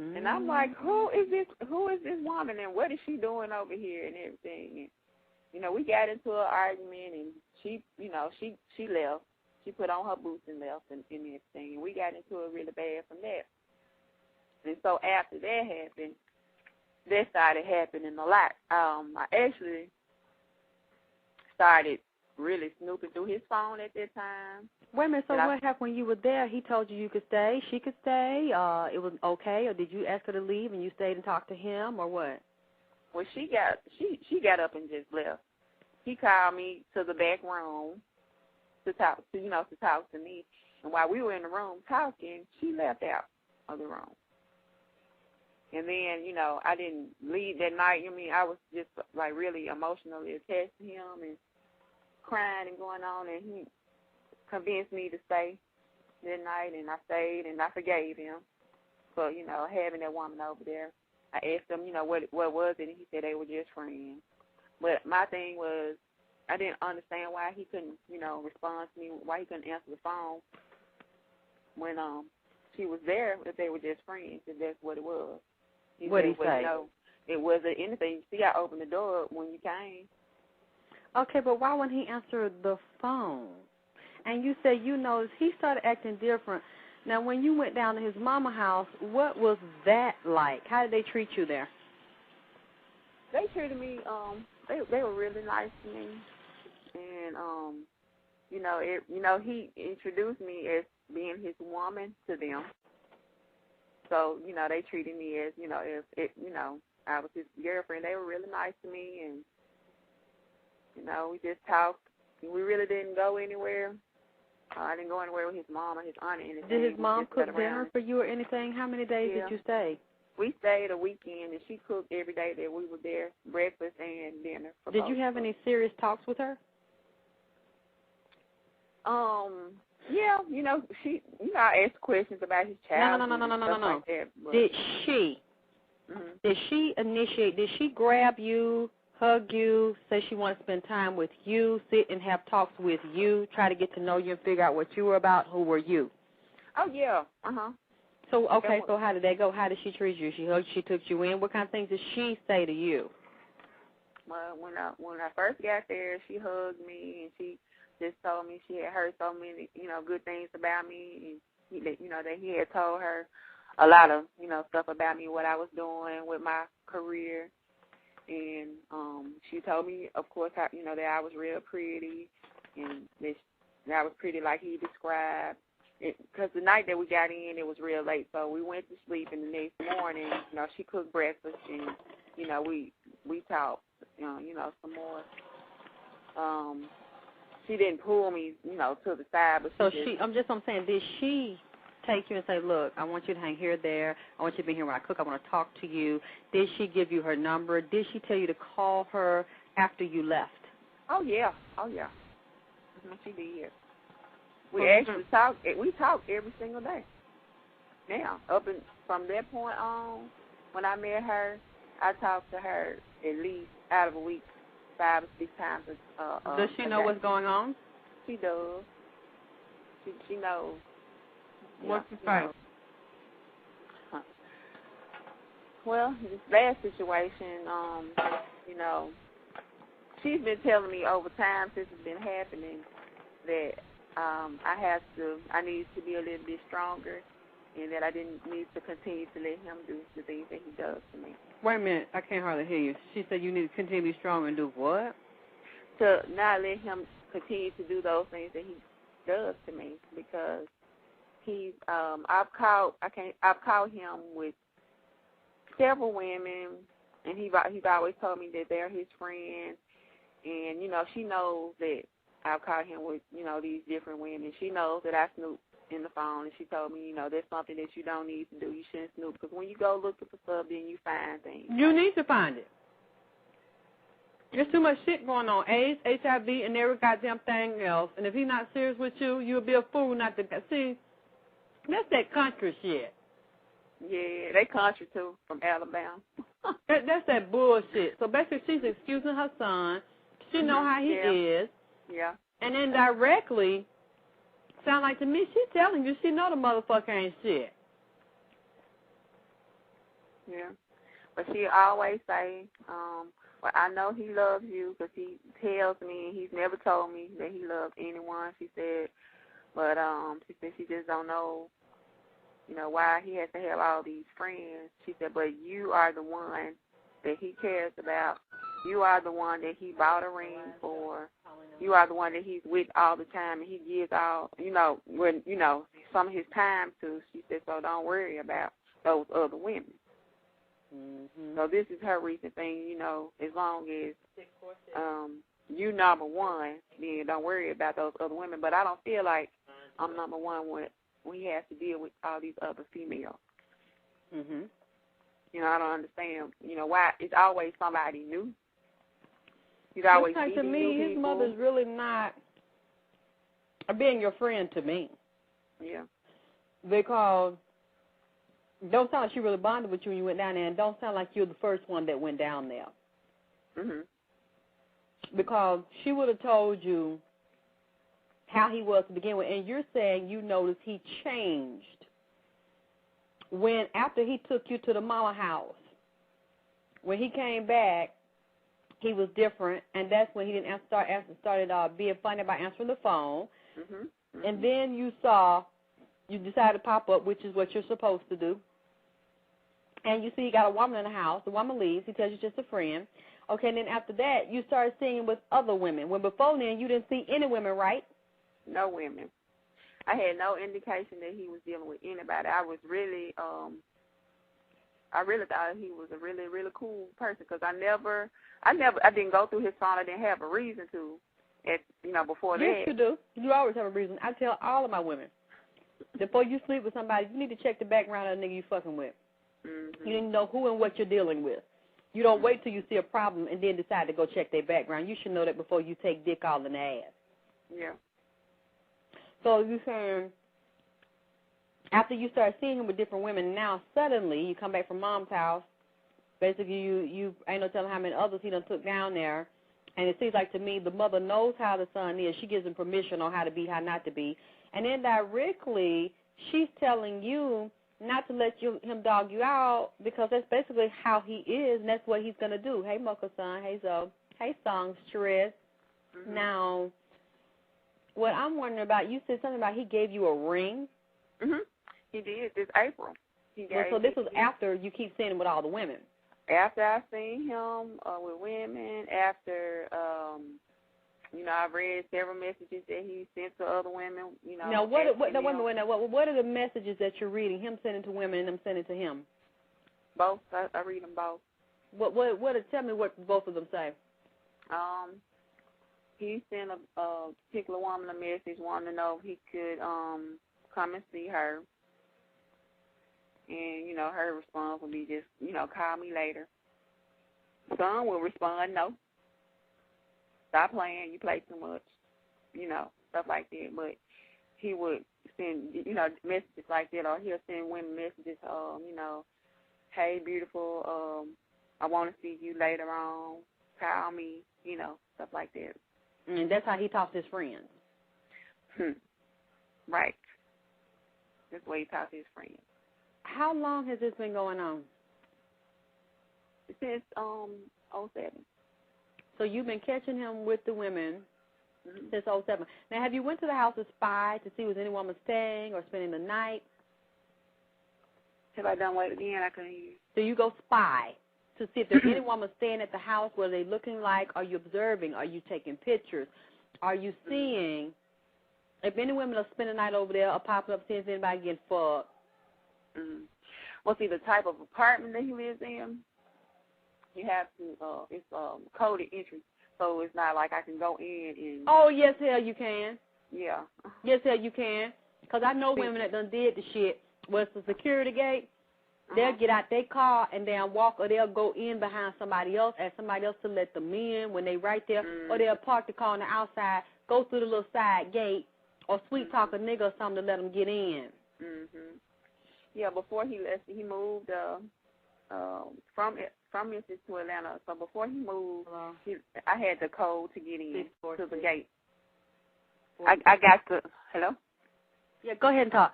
And I'm like, who is this woman, and what is she doing over here and everything? And, we got into an argument, and she left. She put on her boots and left and everything. And we got into it really bad from that. And so after that happened, that started happening a lot. I actually started really snooping through his phone at that time. Wait a minute, so what happened when you were there? He told you could stay, she could stay, it was okay, or did you ask her to leave and you stayed and talked to him, or what? Well, she got up and just left. He called me to the back room to talk to me. And while we were in the room talking, she left out of the room. And then, I didn't leave that night. I was just, like, really emotionally attached to him and crying and going on, and he convinced me to stay that night, and I stayed, and I forgave him for, having that woman over there. I asked him, what was it, and he said they were just friends. But my thing was, I didn't understand why he couldn't, respond to me, why he couldn't answer the phone when she was there, if they were just friends, if that's what it was. What did he say? It wasn't anything. See, I opened the door when you came. Okay, but why wouldn't he answer the phone? And you said you noticed he started acting different. Now, when you went down to his mama house, what was that like? How did they treat you there? They treated me, they were really nice to me. And, he introduced me as being his woman to them. So, they treated me as, I was his girlfriend. They were really nice to me, and, we just talked. We really didn't go anywhere. I didn't go anywhere with his mom or his aunt or anything. Did his mom cook dinner for you or anything? How many days did you stay? We stayed a weekend, and she cooked every day that we were there, breakfast and dinner. Did you have any serious talks with her? Yeah, I asked questions about his child. No. Like that, did she? Mm-hmm. Did she initiate? Did she grab you, hug you, say she wanted to spend time with you, sit and have talks with you, try to get to know you and figure out what you were about? Who were you? Oh yeah. So okay, so how did that go? How did she treat you? She hugged, she took you in. What kind of things did she say to you? Well, when I first got there, she hugged me and she just told me she had heard so many, good things about me, and that he had told her a lot of, stuff about me, what I was doing with my career, and she told me, of course, how, that I was real pretty, and that I was pretty like he described. Because the night that we got in, it was real late, so we went to sleep, and the next morning, she cooked breakfast, and we talked, some more. She didn't pull me, to the side, but I'm saying, did she take you and say, look, I want you to hang here, there, I want you to be here when I cook, I want to talk to you? Did she give you her number? Did she tell you to call her after you left? Oh, yeah. She did. We actually talked. We talked every single day. Now, from that point on, when I met her, I talked to her at least out of a week, 5 or 6 times. Does she know what's going on? She does. She knows. What's the fight? Well, this last situation, she's been telling me over time since it's been happening that I need to be a little bit stronger, and that I didn't need to continue to let him do the things that he does to me. Wait a minute, I can't hardly hear you. She said you need to continue to be strong and do what? To not let him continue to do those things that he does to me, because he's I've called him with several women, and he's always told me that they're his friends, and she knows that I've caught him with these different women. She knows that I snoop in the phone, and she told me, that's something that you don't need to do. You shouldn't snoop, because when you go looking for stuff, then you find things. You need to find it. There's too much shit going on. AIDS, HIV, and every goddamn thing else. And if he's not serious with you, you'll be a fool not to see. That's that country shit. Yeah, they country too, from Alabama. That's that bullshit. So basically, she's excusing her son. She know how he is. Yeah. And indirectly, sound like to me, she's telling you she know the motherfucker ain't shit. Yeah. But she always say, well, I know he loves you because he tells me, and he's never told me that he loves anyone, she said. But she said she just don't know, why he has to have all these friends. She said, but you are the one that he cares about. You are the one that he bought a ring for. You are the one that he's with all the time, and he gives all, some of his time to. She said, so don't worry about those other women. Mm-hmm. So this is her recent thing, as long as you number one, then don't worry about those other women. But I don't feel like I'm number one when he has to deal with all these other females. Mhm. I don't understand, why it's always somebody new. He's always like to me, his mother's really not being your friend to me. Yeah. Because don't sound like she really bonded with you when you went down there, and don't sound like you're the first one that went down there. Mhm. Because she would have told you how he was to begin with, and you're saying you noticed he changed when after he took you to the mama house. When he came back, he was different, and that's when he didn't started being funny about answering the phone. Mhm. Mhm. And then you decided to pop up, which is what you're supposed to do. And you see you got a woman in the house. The woman leaves. He tells you just a friend. Okay, and then after that, you started seeing him with other women. When before then, you didn't see any women, right? No women. I had no indication that he was dealing with anybody. I was really, I really thought he was a really, really cool person because I didn't go through his phone. I didn't have a reason to, before that. Yes, you do. You always have a reason. I tell all of my women, before you sleep with somebody, you need to check the background of the nigga you fucking with. Mm-hmm. You need to know who and what you're dealing with. You don't wait till you see a problem and then decide to go check their background. You should know that before you take dick all in the ass. Yeah. So you're saying after you start seeing him with different women, now suddenly you come back from mom's house. Basically, you ain't no telling how many others he done took down there. And it seems like to me the mother knows how the son is. She gives him permission on how to be, how not to be. And indirectly, she's telling you not to let him dog you out because that's basically how he is, and that's what he's going to do. Hey, Mocha-san. Hey, Zoe. Hey, Songstress. Mm-hmm. Now, what I'm wondering about, you said something about he gave you a ring. Mhm. He did this April. So this was after you keep seeing him with all the women. After I seen him with women, after I've read several messages that he sent to other women. Now what are the messages that you're reading? Him sending to women and them sending to him. Both. I read them both. Tell me what both of them say. He sent a particular woman a message wanting to know if he could come and see her. And, her response would be just, call me later. Son will respond, no. Stop playing, you play too much, stuff like that. But he would send, messages like that, or he'll send women messages, hey, beautiful, I want to see you later on, call me, stuff like that. And that's how he talks to his friends. Right. That's the way he talks to his friends. How long has this been going on? Since 07. So you've been catching him with the women since 07. Now, have you went to the house to spy to see was any woman staying or spending the night? Have I done what again? I couldn't hear you. So you go spy to see if there's any woman staying at the house. What are they looking like? Are you observing? Are you taking pictures? Are you seeing if any women are spending the night over there or popping up, seeing if anybody getting fucked? Mm-hmm. Well, see, the type of apartment that he lives in, you have to, it's coded entry, so it's not like I can go in and... Oh, yes, hell you can. Yeah. Yes, hell you can. Because I know women that done did the shit. Well, it's the security gate. They'll get out their car and they'll walk, or they'll go in behind somebody else, ask somebody else to let them in when they right there, or they'll park the car on the outside, go through the little side gate, or sweet talk a nigga or something to let them get in. Mhm. Yeah, before he left, he moved from Memphis to Atlanta. So before he moved, I had the code to get in to the gate. I got the hello. Yeah, go ahead and talk.